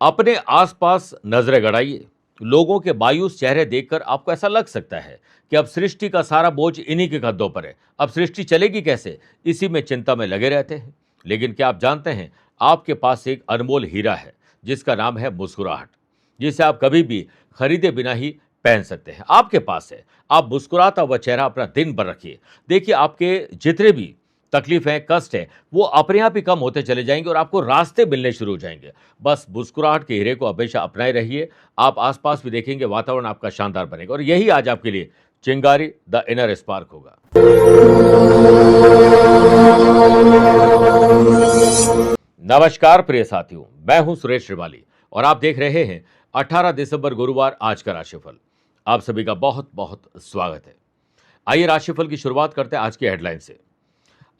अपने आसपास नजरें गड़ाइए। लोगों के मायूस चेहरे देखकर आपको ऐसा लग सकता है कि अब सृष्टि का सारा बोझ इन्हीं के कंधों पर है। अब सृष्टि चलेगी कैसे, इसी में चिंता में लगे रहते हैं। लेकिन क्या आप जानते हैं, आपके पास एक अनमोल हीरा है जिसका नाम है मुस्कुराहट, जिसे आप कभी भी खरीदे बिना ही पहन सकते हैं। आपके पास है, आप मुस्कुराता हुआ चेहरा अपना दिन भर रखिए। देखिए, आपके जितने भी तकलीफ है, कष्ट है, वो अपने आप ही कम होते चले जाएंगे और आपको रास्ते मिलने शुरू हो जाएंगे। बस मुस्कुराहट के हीरे को हमेशा अपनाए रहिए। आप आसपास भी देखेंगे, वातावरण आपका शानदार बनेगा और यही आज आपके लिए चिंगारी द इनर स्पार्क होगा। नमस्कार प्रिय साथियों, मैं हूं सुरेश श्रीवाली और आप देख रहे हैं 18 दिसंबर गुरुवार आज का राशिफल। आप सभी का बहुत बहुत स्वागत है। आइए राशिफल की शुरुआत करते हैं आज की हेडलाइन से।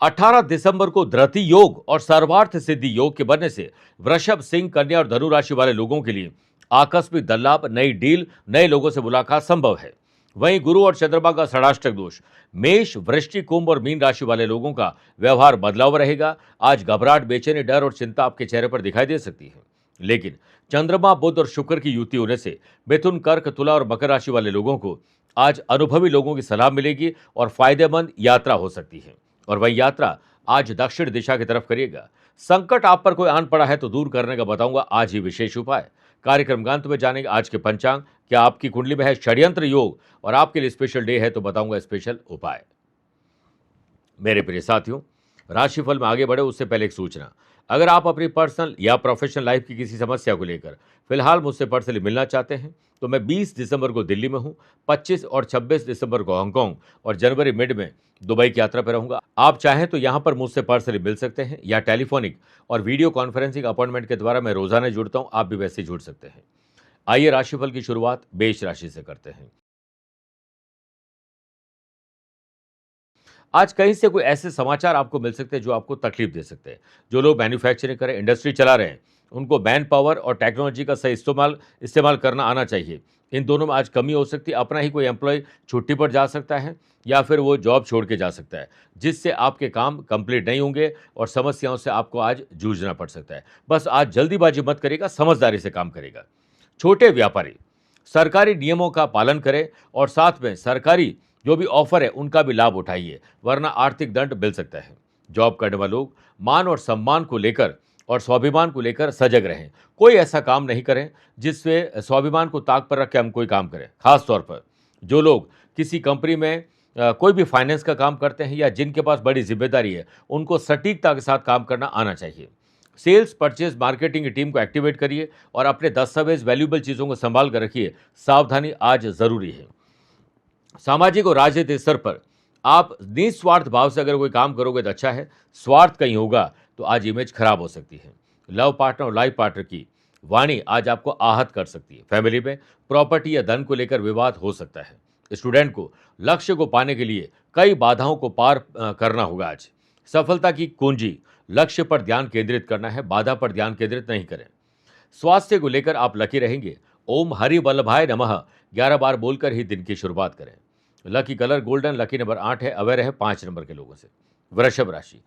18 दिसंबर को धृति योग और सर्वार्थ सिद्धि योग के बनने से वृषभ, सिंह, कन्या और धनु राशि वाले लोगों के लिए आकस्मिक धन लाभ, नई डील, नए लोगों से मुलाकात संभव है। वहीं गुरु और चंद्रमा का षडाष्टक दोष मेष, वृश्चिक, कुंभ और मीन राशि वाले लोगों का व्यवहार बदलाव रहेगा। आज घबराहट, बेचैनी, डर और चिंता आपके चेहरे पर दिखाई दे सकती है। लेकिन चंद्रमा, बुध और शुक्र की युति होने से मिथुन, कर्क, तुला और मकर राशि वाले लोगों को आज अनुभवी लोगों की सलाह मिलेगी और फायदेमंद यात्रा हो सकती है। और वह यात्रा आज दक्षिण दिशा की तरफ करिएगा। संकट आप पर कोई आन पड़ा है तो दूर करने का बताऊंगा आज ही विशेष उपाय। कार्यक्रम का अंत में जानेंगे आज के पंचांग, क्या आपकी कुंडली में है षड्यंत्र योग और आपके लिए स्पेशल डे है तो बताऊंगा स्पेशल उपाय। मेरे प्रिय साथियों, राशिफल में आगे बढ़े उससे पहले एक सूचना। अगर आप अपनी पर्सनल या प्रोफेशनल लाइफ की किसी समस्या को लेकर फिलहाल मुझसे पर्सनली मिलना चाहते हैं तो मैं 20 दिसंबर को दिल्ली में हूं, 25 और 26 दिसंबर को हांगकांग और जनवरी मिड में दुबई की यात्रा पर रहूंगा। आप चाहें तो यहां पर मुझसे पर्सनली मिल सकते हैं या टेलीफोनिक और वीडियो कॉन्फ्रेंसिंग अपॉइंटमेंट के द्वारा मैं रोजाना जुड़ता हूं, आप भी वैसे ही जुड़ सकते हैं। आइए राशिफल की शुरुआत मेष राशि से करते हैं। आज कहीं से कोई ऐसे समाचार आपको मिल सकते हैं जो आपको तकलीफ दे सकते हैं। जो लोग मैन्युफैक्चरिंग करें, इंडस्ट्री चला रहे हैं, उनको मैन पावर और टेक्नोलॉजी का सही इस्तेमाल इस्तेमाल करना आना चाहिए। इन दोनों में आज कमी हो सकती है। अपना ही कोई एम्प्लॉय छुट्टी पर जा सकता है या फिर वो जॉब छोड़ के जा सकता है, जिससे आपके काम कंप्लीट नहीं होंगे और समस्याओं से आपको आज जूझना पड़ सकता है। बस आज जल्दीबाजी मत करिएगा, समझदारी से काम करेगा। छोटे व्यापारी सरकारी नियमों का पालन करें और साथ में सरकारी जो भी ऑफर है उनका भी लाभ उठाइए, वरना आर्थिक दंड मिल सकता है। जॉब करने वाले लोग मान और सम्मान को लेकर और स्वाभिमान को लेकर सजग रहें। कोई ऐसा काम नहीं करें जिससे स्वाभिमान को ताक पर रख के हम कोई काम करें। खास तौर पर जो लोग किसी कंपनी में कोई भी फाइनेंस का काम करते हैं या जिनके पास बड़ी जिम्मेदारी है, उनको सटीकता के साथ काम करना आना चाहिए। सेल्स, परचेज, मार्केटिंग की टीम को एक्टिवेट करिए और अपने दस्तावेज, वैल्यूएबल चीज़ों को संभाल कर रखिए। सावधानी आज जरूरी है। सामाजिक और राजनीतिक स्तर पर आप निस्वार्थ भाव से अगर कोई काम करोगे तो अच्छा है। स्वार्थ कहीं होगा तो आज इमेज खराब हो सकती है। लव पार्टनर और लाइफ पार्टनर की वाणी आज आपको आहत कर सकती है। फैमिली में प्रॉपर्टी या धन को लेकर विवाद हो सकता है। स्टूडेंट को लक्ष्य को पाने के लिए कई बाधाओं को पार करना होगा आज। सफलता की कुंजी लक्ष्य पर ध्यान केंद्रित करना है, बाधा पर ध्यान केंद्रित नहीं करें। स्वास्थ्य को लेकर आप लकी रहेंगे। ओम हरि वल्लभाय नमः 11 बार बोलकर ही दिन की शुरुआत करें। Lucky colour golden, lucky number 8 है, अवेयर है 5 नंबर के लोगों से। वृषभ राशि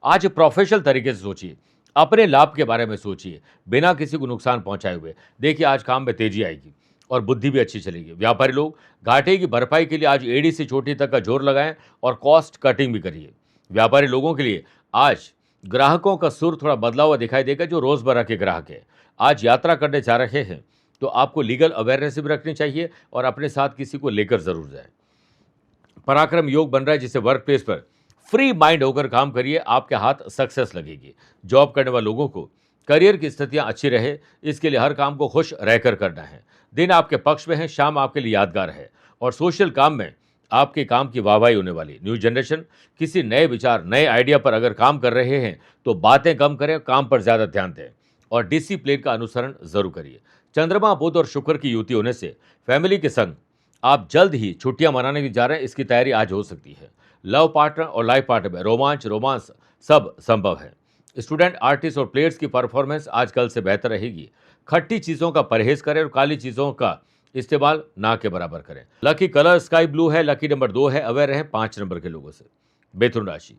आज प्रोफेशनल तरीके से सोचिए, अपने लाभ के बारे में सोचिए, बिना किसी को नुकसान पहुंचाए हुए। देखिए आज काम में तेजी आएगी और बुद्धि भी अच्छी चलेगी। व्यापारी लोग घाटे की भरपाई के लिए आज एड़ी से चोटी तक का जोर लगाएं और कॉस्ट कटिंग भी करिए। व्यापारी लोगों के लिए आज ग्राहकों का सुर थोड़ा बदला हुआ दिखाई देगा जो रोजमर्रा के ग्राहक है। आज यात्रा करने जा रहे हैं तो आपको लीगल अवेयरनेस भी रखनी चाहिए और अपने साथ किसी को लेकर जरूर जाए। पराक्रम योग बन रहा है जिससे वर्क प्लेस पर फ्री माइंड होकर काम करिए, आपके हाथ सक्सेस लगेगी। जॉब करने वाले लोगों को करियर की स्थितियां अच्छी रहे, इसके लिए हर काम को खुश रहकर करना है। दिन आपके पक्ष में है, शाम आपके लिए यादगार है और सोशल काम में आपके काम की वाहवाही होने वाली। न्यू जनरेशन किसी नए विचार, नए आइडिया पर अगर काम कर रहे हैं तो बातें कम करें, काम पर ज्यादा ध्यान दें और डिसिप्लिन का अनुसरण जरूर करिए। चंद्रमा, बुध और शुक्र की युति होने से फैमिली के संग आप जल्द ही छुट्टियां मनाने की जा रहे हैं, इसकी तैयारी आज हो सकती है। लव पार्टनर और लाइफ पार्टनर में रोमांस सब संभव है। स्टूडेंट, आर्टिस्ट और प्लेयर्स की परफॉर्मेंस आज कल से बेहतर रहेगी। खट्टी चीज़ों का परहेज करें और काली चीज़ों का इस्तेमाल ना के बराबर करें। लकी कलर स्काई ब्लू है, लकी नंबर 2 है, अवेयर रहें 5 नंबर के लोगों से। मिथुन राशि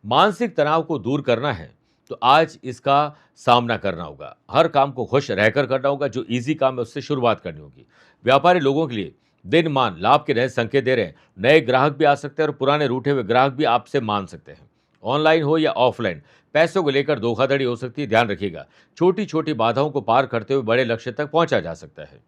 मानसिक तनाव को दूर करना है तो आज इसका सामना करना होगा। हर काम को खुश रहकर करना होगा, जो ईज़ी काम है उससे शुरुआत करनी होगी। व्यापारी लोगों के लिए दिन-मान लाभ के नए संकेत दे रहे हैं। नए ग्राहक भी आ सकते हैं और पुराने रूठे हुए ग्राहक भी आपसे मान सकते हैं। ऑनलाइन हो या ऑफलाइन, पैसों को लेकर धोखाधड़ी हो सकती है, ध्यान रखिएगा। छोटी-छोटी बाधाओं को पार करते हुए बड़े लक्ष्य तक पहुंचा जा सकता है।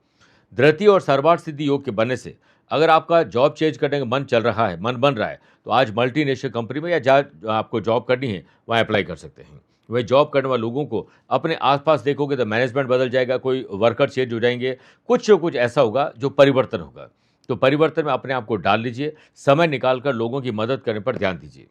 धृति और सर्वार्थ सिद्धि योग के बनने से अगर आपका जॉब चेंज करने का मन चल रहा है, मन बन रहा है, तो आज मल्टीनेशनल कंपनी में या जहाँ आपको जॉब करनी है, वहाँ अप्लाई कर सकते हैं। वही जॉब करने वाले लोगों को अपने आस-पास देखोगे तो मैनेजमेंट बदल जाएगा, कोई वर्कर चेंज हो जाएँगे, कुछ न कुछ ऐसा होगा जो परिवर्तन होगा। तो परिवर्तन में अपने आप को डाल लीजिए, समय निकाल कर लोगों की मदद करने पर ध्यान दीजिए।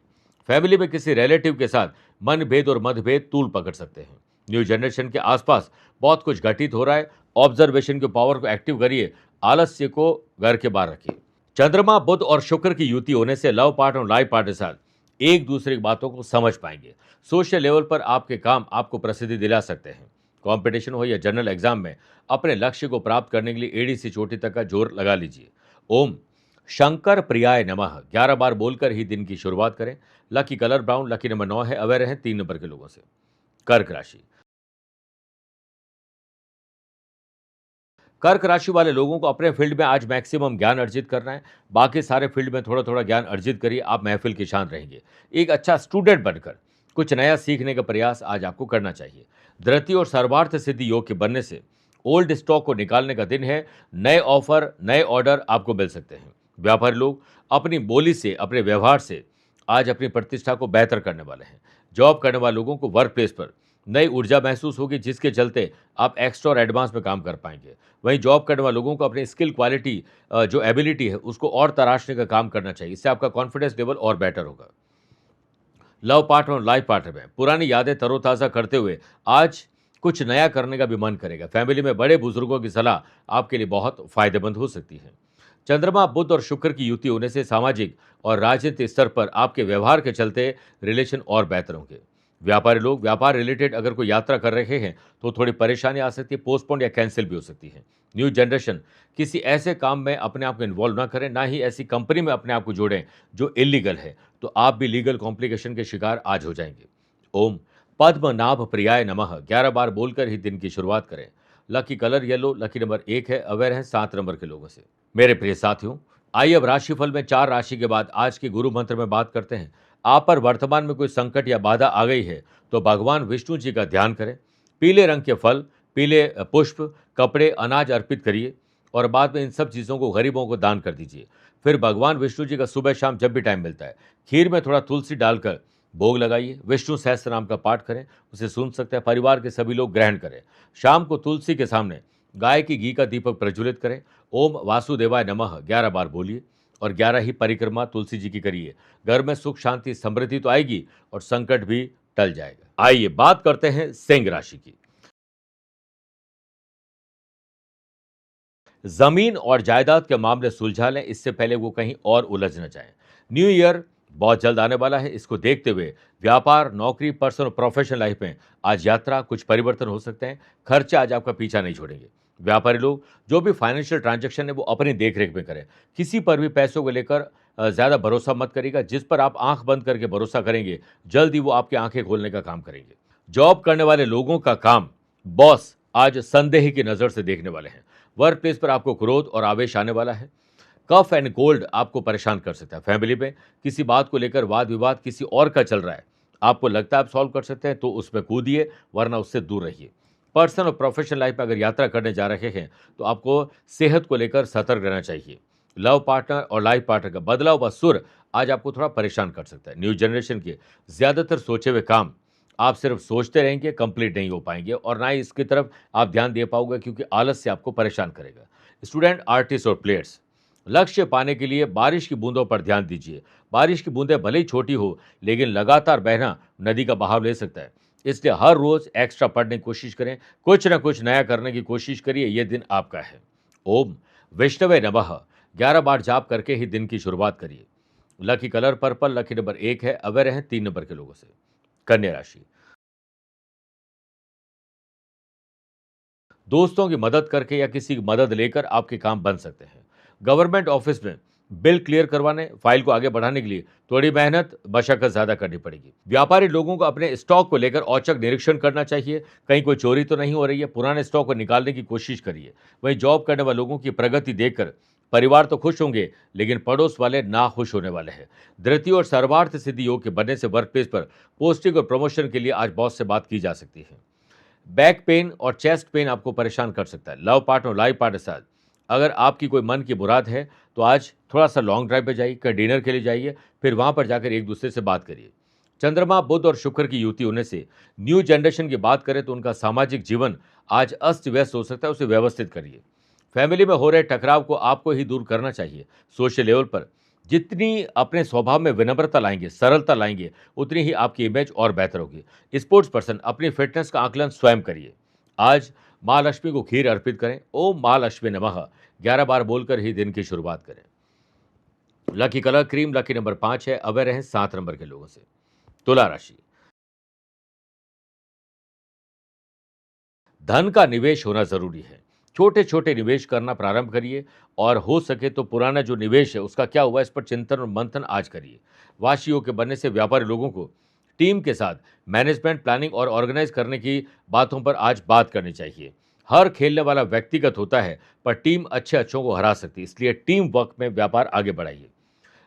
फैमिली में किसी रिलेटिव के साथ मनभेद और मतभेद तूल पकड़ सकते हैं। न्यू जनरेशन के आसपास बहुत कुछ घटित हो रहा है। ऑब्जर्वेशन के पावर को एक्टिव करिए, आलस्य को घर के बाहर रखिए। चंद्रमा, बुध और शुक्र की युति होने से लव पार्टनर और लाइफ पार्टनर के साथ एक दूसरे की बातों को समझ पाएंगे। सोशल लेवल पर आपके काम आपको प्रसिद्धि दिला सकते हैं। कंपटीशन हो या जनरल एग्जाम में अपने लक्ष्य को प्राप्त करने के लिए एड़ी से चोटी तक का जोर लगा लीजिए। ओम शंकर प्रियाय नमः 11 बार बोलकर ही दिन की शुरुआत करें। Lucky colour brown, lucky number 9 है, अवेयर रहें 3 नंबर के लोगों से। कर्क राशि। कर्क राशि वाले लोगों को अपने फील्ड में आज मैक्सिमम ज्ञान अर्जित करना है। बाकी सारे फील्ड में थोड़ा-थोड़ा ज्ञान अर्जित करिए, आप महफिल के शान रहेंगे। एक अच्छा स्टूडेंट बनकर कुछ नया सीखने का प्रयास आज आपको करना चाहिए। धृति और सर्वार्थ सिद्धि योग के बनने से ओल्ड स्टॉक को निकालने का दिन है। नए ऑफर, नए ऑर्डर आपको मिल सकते हैं। व्यापारी लोग अपनी बोली से, अपने व्यवहार से आज अपनी प्रतिष्ठा को बेहतर करने वाले हैं। जॉब करने वाले लोगों को वर्क प्लेस पर नई ऊर्जा महसूस होगी, जिसके चलते आप एक्स्ट्रा और एडवांस में काम कर पाएंगे। वहीं जॉब करने वाले लोगों को अपनी स्किल क्वालिटी जो एबिलिटी है उसको और तराशने का काम करना चाहिए। इससे आपका कॉन्फिडेंस लेवल और बेटर होगा। लव पार्टनर और लाइफ पार्टनर में पुरानी यादें तरोताज़ा करते हुए आज कुछ नया करने का भी मन करेगा। फैमिली में बड़े बुजुर्गों की सलाह आपके लिए बहुत फायदेमंद हो सकती है। चंद्रमा, बुध और शुक्र की युति होने से सामाजिक और राजनीतिक स्तर पर आपके व्यवहार के चलते रिलेशन और बेहतर होंगे। व्यापारी लोग व्यापार रिलेटेड अगर कोई यात्रा कर रहे हैं तो थोड़ी परेशानी आ सकती है, पोस्टपोन या कैंसिल भी हो सकती है। न्यू जनरेशन किसी ऐसे काम में अपने आप को इन्वॉल्व ना करें, ना ही ऐसी कंपनी में अपने आप को जोड़ें जो इलीगल है, तो आप भी लीगल कॉम्प्लिकेशन के शिकार आज हो जाएंगे। ओम पद्मनाभ प्रियाय नमः 11 बार बोलकर ही दिन की शुरुआत करें। Lucky colour yellow, lucky number 1 है, अवेयर है 7 नंबर के लोगों से। मेरे प्रिय साथियों, आइए अब राशिफल में 4 राशि के बाद आज के गुरु मंत्र में बात करते हैं। आप पर वर्तमान में कोई संकट या बाधा आ गई है तो भगवान विष्णु जी का ध्यान करें। पीले रंग के फल, पीले पुष्प, कपड़े, अनाज अर्पित करिए और बाद में इन सब चीज़ों को गरीबों को दान कर दीजिए। फिर भगवान विष्णु जी का सुबह शाम जब भी टाइम मिलता है, खीर में थोड़ा तुलसी डालकर भोग लगाइए। विष्णु सहस्त्र नाम का पाठ करें, उसे सुन सकते हैं। परिवार के सभी लोग ग्रहण करें। शाम को तुलसी के सामने गाय की घी का दीपक प्रज्वलित करें। ओम वासुदेवाय नमः 11 बार बोलिए और 11 ही परिक्रमा तुलसी जी की करिए। घर में सुख, शांति, समृद्धि तो आएगी और संकट भी टल जाएगा। आइए बात करते हैं सिंह राशि की। जमीन और जायदाद के मामले सुलझा लें, इससे पहले वो कहीं और उलझ न जाएं। न्यू ईयर बहुत जल्द आने वाला है, इसको देखते हुए व्यापार, नौकरी, पर्सनल और प्रोफेशनल लाइफ में आज यात्रा, कुछ परिवर्तन हो सकते हैं। खर्चे आज आपका पीछा नहीं छोड़ेंगे। व्यापारी लोग जो भी फाइनेंशियल ट्रांजैक्शन है वो अपनी देखरेख में करें। किसी पर भी पैसों को लेकर ज़्यादा भरोसा मत करिएगा। जिस पर आप आंख बंद करके भरोसा करेंगे, जल्द ही वो आपकी आंखें खोलने का काम करेंगे। जॉब करने वाले लोगों का काम बॉस आज संदेह की नज़र से देखने वाले हैं। वर्क प्लेस पर आपको क्रोध और आवेश आने वाला है। कफ एंड कोल्ड आपको परेशान कर सकता है। फैमिली में किसी बात को लेकर वाद विवाद किसी और का चल रहा है, आपको लगता है आप सॉल्व कर सकते हैं तो उसमें कूदिए, वरना उससे दूर रहिए। पर्सनल और प्रोफेशनल लाइफ में अगर यात्रा करने जा रहे हैं तो आपको सेहत को लेकर सतर्क रहना चाहिए। लव पार्टनर और लाइफ पार्टनर का बदला हुआ सुर आज आपको थोड़ा परेशान कर सकता है। न्यू जनरेशन के ज़्यादातर सोचे हुए काम आप सिर्फ सोचते रहेंगे, कंप्लीट नहीं हो पाएंगे और ना ही इसकी तरफ आप ध्यान दे पाओगे, क्योंकि आलस से आपको परेशान करेगा। स्टूडेंट, आर्टिस्ट और प्लेयर्स लक्ष्य पाने के लिए बारिश की बूंदों पर ध्यान दीजिए। बारिश की बूंदें भले ही छोटी हो, लेकिन लगातार बहना नदी का बहाव ले सकता है। इसलिए हर रोज एक्स्ट्रा पढ़ने की कोशिश करें, कुछ ना कुछ नया करने की कोशिश करिए। यह दिन आपका है। ओम विष्णवे नमः 11 बार जाप करके ही दिन की शुरुआत करिए। Lucky colour purple, lucky number 1 है, अवेयर हैं 3 नंबर के लोगों से। कन्या राशि। दोस्तों की मदद करके या किसी की मदद लेकर आपके काम बन सकते हैं। गवर्नमेंट ऑफिस में बिल क्लियर करवाने, फाइल को आगे बढ़ाने के लिए थोड़ी मेहनत, मशक्कत ज़्यादा करनी पड़ेगी। व्यापारी लोगों को अपने स्टॉक को लेकर औचक निरीक्षण करना चाहिए, कहीं कोई चोरी तो नहीं हो रही है, पुराने स्टॉक को निकालने की कोशिश करिए। वहीं जॉब करने वाले लोगों की प्रगति देखकर परिवार तो खुश होंगे, लेकिन पड़ोस वाले नाखुश होने वाले हैं। धृति और सर्वार्थ सिद्धि योग के बनने से वर्क प्लेस पर पोस्टिंग और प्रमोशन के लिए आज बॉस से बात की जा सकती है। बैक पेन और चेस्ट पेन आपको परेशान कर सकता है। लव पार्टनर, लाइफ पार्टनर के साथ अगर आपकी कोई मन की मुराद है, तो आज थोड़ा-सा लॉन्ग ड्राइव पे जाइए, कहीं डिनर के लिए जाइए, फिर वहाँ पर जाकर एक-दूसरे से बात करिए। चंद्रमा, बुध और शुक्र की युति होने से न्यू जनरेशन की बात करें तो उनका सामाजिक जीवन आज अस्त-व्यस्त हो सकता है, उसे व्यवस्थित करिए। फैमिली में हो रहे टकराव को आपको ही दूर करना चाहिए। सोशल लेवल पर जितनी अपने स्वभाव में विनम्रता लाएँगे, सरलता लाएँगे, उतनी ही आपकी इमेज और बेहतर होगी। स्पोर्ट्स पर्सन अपनी फिटनेस का आकलन स्वयं करिए। आज माँ लक्ष्मी को खीर अर्पित करें। ओम माँ लक्ष्मी नमः 11 बार बोलकर ही दिन की शुरुआत करें। Lucky colour cream, lucky number 5 है। अवेयर रहें 7 नंबर के लोगों से। तुला राशि, धन का निवेश होना जरूरी है। छोटे छोटे निवेश करना प्रारंभ करिए और हो सके तो पुराना जो निवेश है उसका क्या हुआ, इस पर चिंतन और मंथन आज करिए। वाशियों के बनने से व्यापारी लोगों को टीम के साथ मैनेजमेंट, प्लानिंग और ऑर्गेनाइज करने की बातों पर आज बात करनी चाहिए। हर खेलने वाला व्यक्तिगत होता है, पर टीम अच्छे अच्छों को हरा सकती है, इसलिए टीम वर्क में व्यापार आगे बढ़ाइए।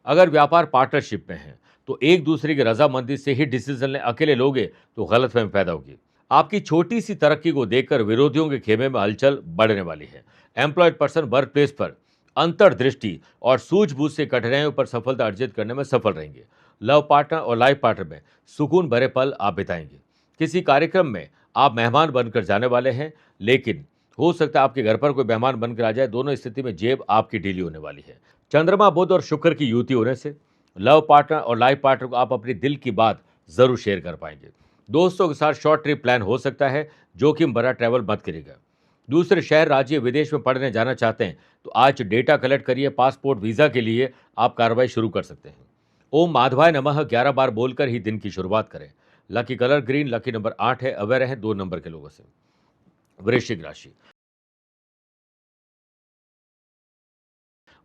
अगर व्यापार पार्टनरशिप में है तो एक दूसरे की रजामंदी से ही डिसीजन लें, अकेले लोगे तो गलतफहमी पैदा होगी। आपकी छोटी सी तरक्की को देखकर विरोधियों के खेमे में हलचल बढ़ने वाली है। एम्प्लॉयड पर्सन वर्क प्लेस पर अंतर्दृष्टि और सूझबूझ से कठिनाइयों पर सफलता अर्जित करने में सफल रहेंगे। लव पार्टनर और लाइफ पार्टनर में सुकून भरे पल आप बिताएंगे। किसी कार्यक्रम में आप मेहमान बनकर जाने वाले हैं, लेकिन हो सकता है आपके घर पर कोई मेहमान बनकर आ जाए। दोनों स्थिति में जेब आपकी ढीली होने वाली है। चंद्रमा, बुध और शुक्र की युति होने से लव पार्टनर और लाइफ पार्टनर को आप अपनी दिल की बात जरूर शेयर कर पाएंगे। दोस्तों के साथ शॉर्ट ट्रिप प्लान हो सकता है, जोखिम भरा ट्रैवल मत करिएगा। दूसरे शहर, राज्य, विदेश में पढ़ने जाना चाहते हैं तो आज डेटा कलेक्ट करिए। पासपोर्ट, वीजा के लिए आप कार्रवाई शुरू कर सकते हैं। ओम माधवाय नमः 11 बार बोलकर ही दिन की शुरुआत करें। Lucky colour green, lucky number 8 है। अवेयर है 2 नंबर के लोगों से। वृश्चिक राशि,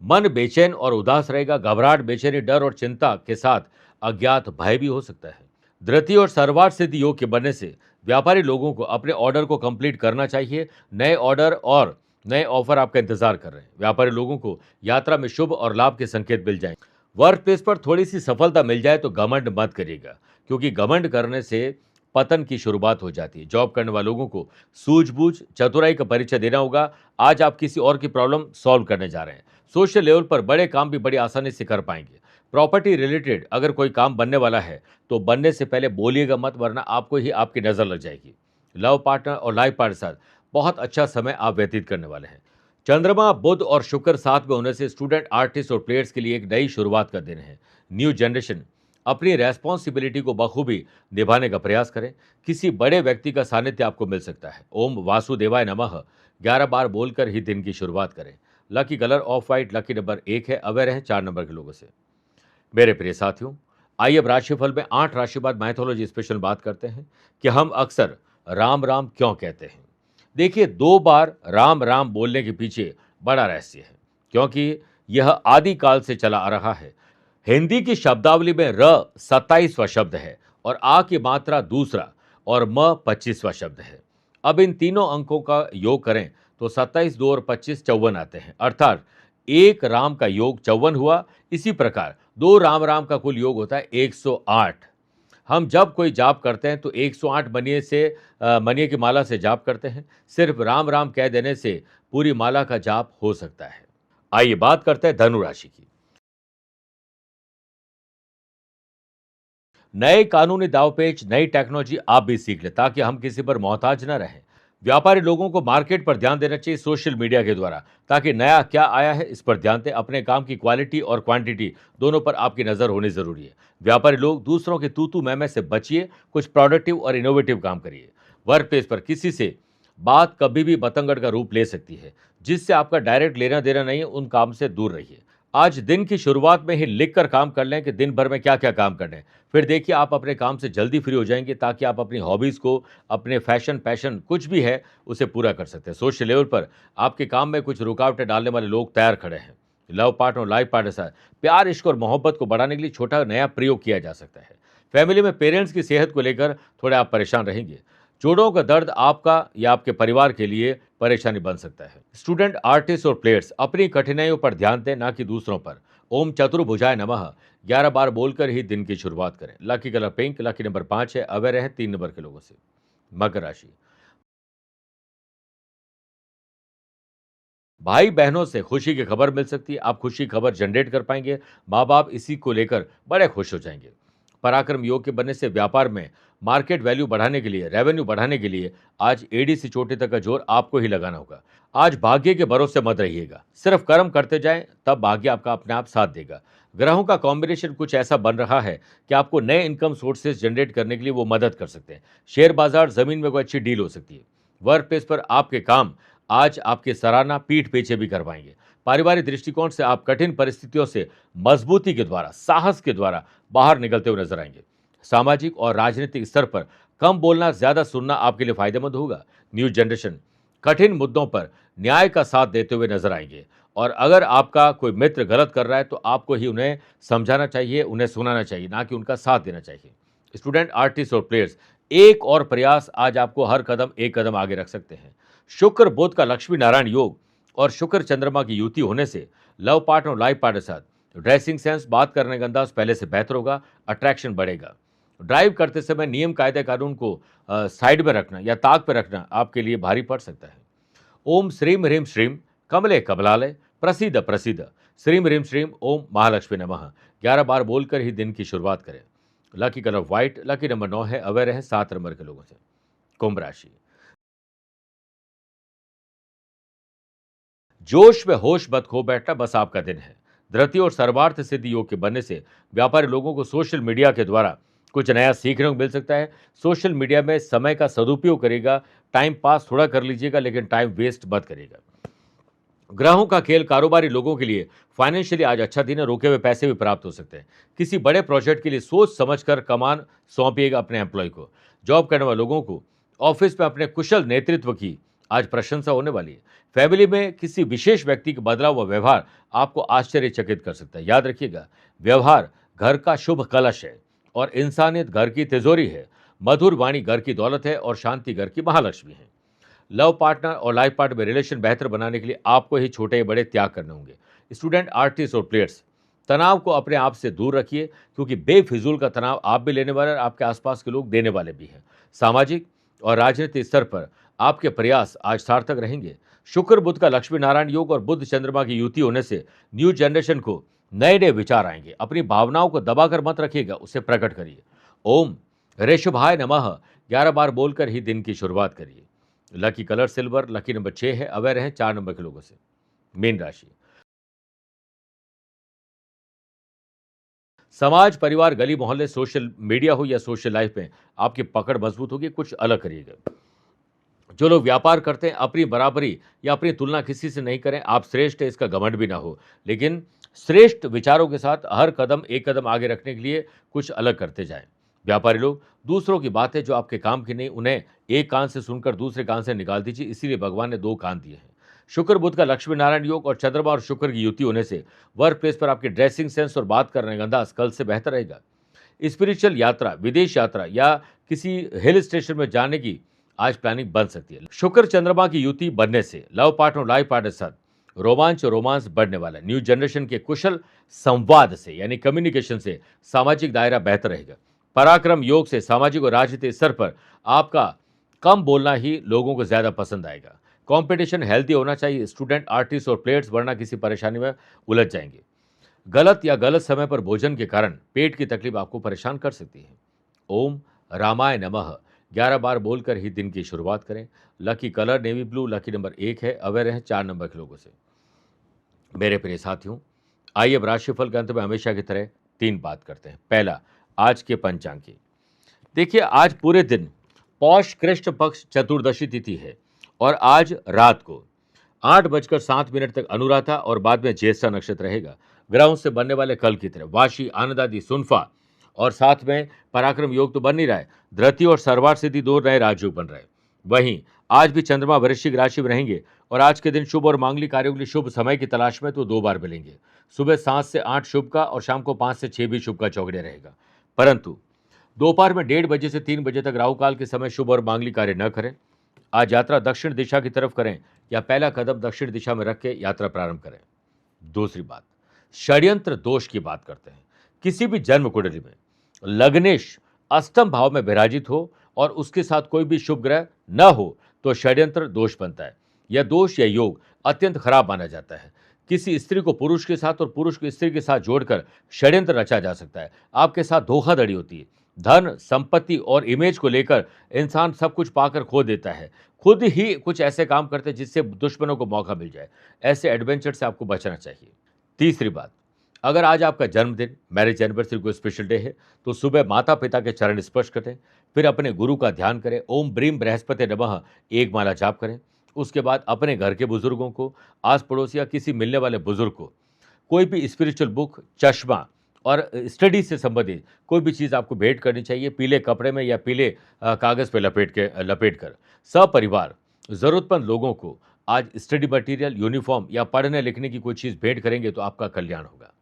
मन बेचैन और उदास रहेगा। घबराहट, बेचैनी, डर और चिंता के साथ अज्ञात भय भी हो सकता है। धृति और सर्वार्थ सिद्धि योग के बनने से व्यापारी लोगों को अपने ऑर्डर को कंप्लीट करना चाहिए। नए ऑर्डर और नए ऑफर आपका इंतजार कर रहे हैं। व्यापारी लोगों को यात्रा में शुभ और लाभ के संकेत मिल जाएंगे। वर्क प्लेस पर थोड़ी सी सफलता मिल जाए तो घमंड मत करिएगा, क्योंकि घमंड करने से पतन की शुरुआत हो जाती है। जॉब करने वाले लोगों को सूझबूझ, चतुराई का परिचय देना होगा। आज आप किसी और की प्रॉब्लम सॉल्व करने जा रहे हैं। सोशल लेवल पर बड़े काम भी बड़ी आसानी से कर पाएंगे। प्रॉपर्टी रिलेटेड अगर कोई काम बनने वाला है तो बनने से पहले बोलिएगा मत, वरना आपको ही आपकी नज़र लग जाएगी। लव पार्टनर और लाइफ पार्टनर के साथ बहुत अच्छा समय आप व्यतीत करने वाले हैं। चंद्रमा, बुध और शुक्र साथ में होने से स्टूडेंट, आर्टिस्ट और प्लेयर्स के लिए एक नई शुरुआत का दिन है। न्यू जनरेशन अपनी रेस्पॉन्सिबिलिटी को बखूबी निभाने का प्रयास करें। किसी बड़े व्यक्ति का सानिध्य आपको मिल सकता है। ओम वासुदेवाय नमः 11 बार बोलकर ही दिन की शुरुआत करें। Lucky colour of white, lucky number 1 है। अवेयर है 4 नंबर के लोगों से। मेरे प्रिय साथियों, आइए अब राशिफल में 8 राशि बाद मैथोलॉजी स्पेशल बात करते हैं कि हम अक्सर राम राम क्यों कहते हैं। देखिए, 2 बार राम राम बोलने के पीछे बड़ा रहस्य है, क्योंकि यह आदि काल से चला आ रहा है। हिंदी की शब्दावली में र 27वां शब्द है और आ की मात्रा दूसरा और म 25वां शब्द है। अब इन तीनों अंकों का योग करें तो 27, 2 और 25 54 आते हैं, अर्थात एक राम का योग 54 हुआ। इसी प्रकार 2 राम राम का कुल योग होता है 108। हम जब कोई जाप करते हैं तो 108 मनिए की माला से जाप करते हैं। सिर्फ राम राम कह देने से पूरी माला का जाप हो सकता है। आइए बात करते हैं धनु राशि की। नए कानूनी दावपेच, नई टेक्नोलॉजी आप भी सीख लें ताकि हम किसी पर मोहताज न रहें। व्यापारी लोगों को मार्केट पर ध्यान देना चाहिए सोशल मीडिया के द्वारा, ताकि नया क्या आया है इस पर ध्यान दें। अपने काम की क्वालिटी और क्वांटिटी दोनों पर आपकी नज़र होनी जरूरी है। व्यापारी लोग दूसरों के तू मैं से बचिए, कुछ प्रोडक्टिव और इनोवेटिव काम करिए। वर्क प्लेस पर किसी से बात कभी भी बतंगड़ का रूप ले सकती है, जिससे आपका डायरेक्ट लेना देना नहीं है, उन काम से दूर रहिए। आज दिन की शुरुआत में ही लिख कर काम कर लें कि दिन भर में क्या क्या काम करने हैं। फिर देखिए आप अपने काम से जल्दी फ्री हो जाएंगे, ताकि आप अपनी हॉबीज़ को, अपने फैशन पैशन कुछ भी है उसे पूरा कर सकते हैं। सोशल लेवल पर आपके काम में कुछ रुकावटें डालने वाले लोग तैयार खड़े हैं। लव पार्टनर और लाइफ पार्टनर के साथ प्यार, इश्क और मोहब्बत को बढ़ाने के लिए छोटा नया प्रयोग किया जा सकता है। फैमिली में पेरेंट्स की सेहत को लेकर थोड़े आप परेशान रहेंगे। जोड़ों का दर्द आपका या आपके परिवार के लिए परेशानी बन सकता है। स्टूडेंट, आर्टिस्ट और प्लेयर्स अपनी कठिनाइयों पर ध्यान दें, ना कि दूसरों पर। ओम चतुर्भुजाय नमः 11 बार बोलकर ही दिन की शुरुआत करें। Lucky colour pink, lucky number 5 है। अवेयर रहें 3 नंबर के लोगों से। मकर राशि, भाई बहनों से खुशी की खबर मिल सकती है। आप खुशी की खबर जनरेट कर पाएंगे। माँ बाप इसी को लेकर बड़े खुश हो जाएंगे। पराक्रम योग के बनने से व्यापार में मार्केट वैल्यू बढ़ाने के लिए, रेवेन्यू बढ़ाने के लिए आज एड़ी से चोटी तक का जोर आपको ही लगाना होगा। आज भाग्य के भरोसे मत रहिएगा, सिर्फ कर्म करते जाएं, तब भाग्य आपका अपने आप साथ देगा। ग्रहों का कॉम्बिनेशन कुछ ऐसा बन रहा है कि आपको नए इनकम सोर्सेज जनरेट करने के लिए वो मदद कर सकते हैं। शेयर बाजार, जमीन में कोई अच्छी डील हो सकती है। वर्क प्लेस पर आपके काम आज आपकी सराहना पीठ पीछे भी करवाएंगे। पारिवारिक दृष्टिकोण से आप कठिन परिस्थितियों से मजबूती के द्वारा, साहस के द्वारा बाहर निकलते हुए नजर आएंगे। सामाजिक और राजनीतिक स्तर पर कम बोलना, ज्यादा सुनना आपके लिए फायदेमंद होगा। न्यू जनरेशन कठिन मुद्दों पर न्याय का साथ देते हुए नजर आएंगे। और अगर आपका कोई मित्र गलत कर रहा है तो आपको ही उन्हें समझाना चाहिए, उन्हें सुनाना चाहिए, ना कि उनका साथ देना चाहिए। स्टूडेंट, आर्टिस्ट और प्लेयर्स, एक और प्रयास आज आपको हर कदम एक कदम आगे रख सकते हैं। शुक्र बुध का लक्ष्मी नारायण योग और शुक्र चंद्रमा की युति होने से लव पार्टनर और लाइफ पार्टनर के साथ ड्रेसिंग सेंस, बात करने का अंदाज पहले से बेहतर होगा। अट्रैक्शन बढ़ेगा। ड्राइव करते समय नियम, कायदे, कानून को साइड में रखना या ताक पर रखना आपके लिए भारी पड़ सकता है। ओम श्रीम ह्रीम श्रीम कमले कमलालय प्रसिद्ध प्रसिद्ध श्रीम ह्रीम श्रीम ओम महालक्ष्मी नमः 11 बार बोलकर ही दिन की शुरुआत करें। Lucky colour white, lucky number 9 है। अवेयर है 7 नंबर के लोगों से। कुंभ राशि, जोश में होश मत खो बैठना बस आपका दिन है। धृति और सर्वार्थ सिद्धि योग के बनने से व्यापारी लोगों को सोशल मीडिया के द्वारा कुछ नया सीखने को मिल सकता है। सोशल मीडिया में समय का सदुपयोग करेगा। टाइम पास थोड़ा कर लीजिएगा, लेकिन टाइम वेस्ट मत करेगा। ग्रहों का खेल कारोबारी लोगों के लिए फाइनेंशियली आज अच्छा दिन है। रुके हुए पैसे भी प्राप्त हो सकते हैं। किसी बड़े प्रोजेक्ट के लिए सोच समझकर कमान सौंपिएगा अपने एम्प्लॉय को। जॉब करने वाले लोगों को ऑफिस में अपने कुशल नेतृत्व की आज प्रशंसा होने वाली है। फैमिली में किसी विशेष व्यक्ति का बदलाव व व्यवहार आपको आश्चर्यचकित कर सकता है। याद रखिएगा, व्यवहार घर का शुभ कलश है और इंसानियत घर की तिजोरी है। मधुर वाणी घर की दौलत है और शांति घर की महालक्ष्मी है। लव पार्टनर और लाइफ पार्टनर में रिलेशन बेहतर बनाने के लिए आपको ही छोटे बड़े त्याग करने होंगे। स्टूडेंट, आर्टिस्ट और प्लेयर्स, तनाव को अपने आप से दूर रखिए, क्योंकि बेफिजूल का तनाव आप भी लेने वाले हैं और आपके आसपास के लोग देने वाले भी हैं। सामाजिक और राजनीतिक स्तर पर आपके प्रयास आज सार्थक रहेंगे। शुक्र बुध का लक्ष्मी नारायण योग और बुध चंद्रमा की युति होने से न्यू जनरेशन को नए नए विचार आएंगे। अपनी भावनाओं को दबाकर मत रखिएगा, उसे प्रकट करिए। ओम ऋषभाय नमः 11 बार बोलकर ही दिन की शुरुआत करिए। Lucky colour silver, lucky number 6 है। अवेयर है 4 नंबर के लोगों से। मीन राशि, समाज, परिवार, गली मोहल्ले, सोशल मीडिया हो या सोशल लाइफ में आपकी पकड़ मजबूत होगी। कुछ अलग करिएगा। जो लोग व्यापार करते हैं, अपनी बराबरी या अपनी तुलना किसी से नहीं करें। आप श्रेष्ठ हैं, इसका घमंड भी ना हो, लेकिन श्रेष्ठ विचारों के साथ हर कदम एक कदम आगे रखने के लिए कुछ अलग करते जाएं। व्यापारी लोग, दूसरों की बातें जो आपके काम की नहीं, उन्हें एक कान से सुनकर दूसरे कान से निकाल दीजिए। इसीलिए भगवान ने 2 कान दिए हैं। शुक्र बुध का लक्ष्मी नारायण योग और चंद्रमा और शुक्र की युति होने से वर्क प्लेस पर आपकी ड्रेसिंग सेंस और बात करने का अंदाज कल से बेहतर रहेगा। स्पिरिचुअल यात्रा, विदेश यात्रा या किसी हिल स्टेशन में जाने की आज प्लानिंग बन सकती है। शुक्र चंद्रमा की युति बनने से लव पार्टनर और लाइफ पार्टनर के साथ रोमांस बढ़ने वाला है। न्यू जनरेशन के कुशल संवाद से यानी कम्युनिकेशन से सामाजिक दायरा बेहतर रहेगा। पराक्रम योग से सामाजिक और राजनीतिक स्तर पर आपका कम बोलना ही लोगों को ज्यादा पसंद आएगा। कंपटीशन हेल्दी होना चाहिए। स्टूडेंट, आर्टिस्ट और प्लेयर्स वरना किसी परेशानी में उलझ जाएंगे। गलत समय पर भोजन के कारण पेट की तकलीफ आपको परेशान कर सकती है। ओम रामाय नमः 11 बार बोलकर ही दिन की शुरुआत करें। Lucky colour navy blue, lucky number 1 है। अवेयर है 4 नंबर के लोगों से। मेरे प्रिय साथियों, आइए अब राशिफल के अंत में हमेशा की तरह 3 बात करते हैं। पहला, आज के पंचांग की। देखिए, आज पूरे दिन पौष कृष्ण पक्ष चतुर्दशी तिथि है और आज रात को 8:07 तक अनुराधा और बाद में ज्येष्ठा नक्षत्र रहेगा। ग्रहों से बनने वाले कल की तरह वाशी, आनंदादि, सुनफा और साथ में पराक्रम योग तो बन नहीं रहा है। धृति और सर्वार्थ सिद्धि 2 नए राजयोग बन रहे हैं। वहीं आज भी चंद्रमा वृश्चिक राशि में रहेंगे और आज के दिन शुभ और मांगलिक कार्यों के लिए शुभ समय की तलाश में तो 2 बार मिलेंगे। सुबह 7 से 8 शुभ का और शाम को 5 से 6 भी शुभ का चौगड़े रहेगा। परंतु दोपहर में 1:30 बजे से 3 बजे तक राहु काल के समय शुभ और मांगलिक कार्य न करें। आज यात्रा दक्षिण दिशा की तरफ करें या पहला कदम दक्षिण दिशा में रख के यात्रा प्रारंभ करें। दूसरी बात, षड्यंत्र दोष की बात करते हैं। किसी भी जन्म कुंडली में लग्नेश अष्टम भाव में विराजित हो और उसके साथ कोई भी शुभ ग्रह न हो तो षड्यंत्र दोष बनता है। यह दोष या योग अत्यंत खराब माना जाता है। किसी स्त्री को पुरुष के साथ और पुरुष को स्त्री के साथ जोड़कर षड्यंत्र रचा जा सकता है। आपके साथ धोखाधड़ी होती है। धन, संपत्ति और इमेज को लेकर इंसान सब कुछ पाकर खो देता है। खुद ही कुछ ऐसे काम करते हैं जिससे दुश्मनों को मौका मिल जाए। ऐसे एडवेंचर से आपको बचना चाहिए। तीसरी बात, अगर आज आपका जन्मदिन, मैरिज एनिवर्सरी कोई स्पेशल डे है तो सुबह माता पिता के चरण स्पर्श करें, फिर अपने गुरु का ध्यान करें, ओम ब्रीम बृहस्पति नमः 1 माला जाप करें। उसके बाद अपने घर के बुजुर्गों को, आस पड़ोस या किसी मिलने वाले बुजुर्ग को कोई भी स्पिरिचुअल बुक, चश्मा और स्टडी से संबंधित कोई भी चीज़ आपको भेंट करनी चाहिए, पीले कपड़े में या पीले कागज़ पे लपेट कर। सपरिवार ज़रूरतमंद लोगों को आज स्टडी मटेरियल, यूनिफॉर्म या पढ़ने लिखने की कोई चीज़ भेंट करेंगे तो आपका कल्याण होगा।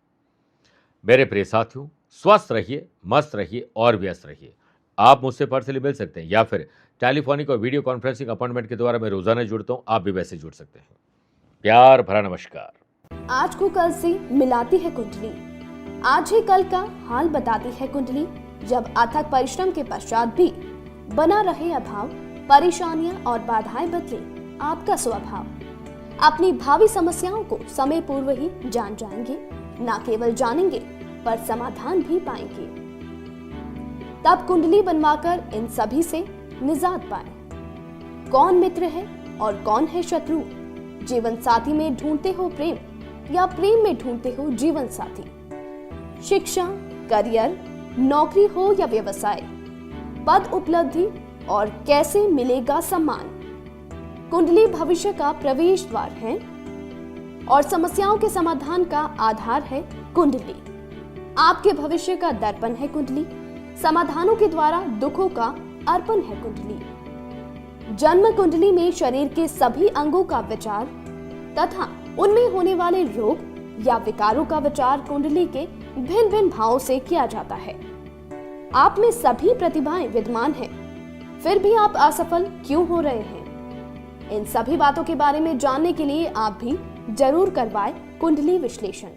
मेरे प्रिय साथियों, स्वस्थ रहिए, मस्त रहिए और व्यस्त रहिए। आप मुझसे पर्सनली मिल सकते हैं या फिर टेलीफोनिक और वीडियो कॉन्फ्रेंसिंग अपॉइंटमेंट के द्वारा मैं रोजाना जुड़ता हूं। आप भी वैसे जुड़ सकते हैं। प्यार भरा नमस्कार। आज को कल से मिलाती है कुंडली, आज ही कल का हाल बताती है कुंडली। जब अथक परिश्रम के पश्चात भी बना रहे अभाव, परेशानियां और बाधाएं बदले आपका स्वभाव, अपनी भावी समस्याओं को समय पूर्व ही जान जाएंगे। न केवल जानेंगे पर समाधान भी पाएंगे। तब कुंडली बनवाकर इन सभी से निजात पाएं। कौन मित्र है और कौन है शत्रु? जीवन साथी में ढूंढते हो प्रेम या प्रेम में ढूंढते हो जीवन साथी? शिक्षा, करियर, नौकरी हो या व्यवसाय, पद उपलब्धि और कैसे मिलेगा सम्मान? कुंडली भविष्य का प्रवेश द्वार है और समस्याओं के समाधान का आधार है कुंडली। आपके भविष्य का दर्पण है कुंडली। समाधानों के द्वारा दुखों का अर्पण है कुंडली। जन्म कुंडली में शरीर के सभी अंगों का विचार तथा उनमें होने वाले रोग या विकारों का विचार कुंडली के भिन्न भिन्न भावों से किया जाता है। आप में सभी प्रतिभाएं विद्यमान हैं, फिर भी आप असफल क्यों हो रहे हैं? इन सभी बातों के बारे में जानने के लिए आप भी जरूर करवाएं कुंडली विश्लेषण।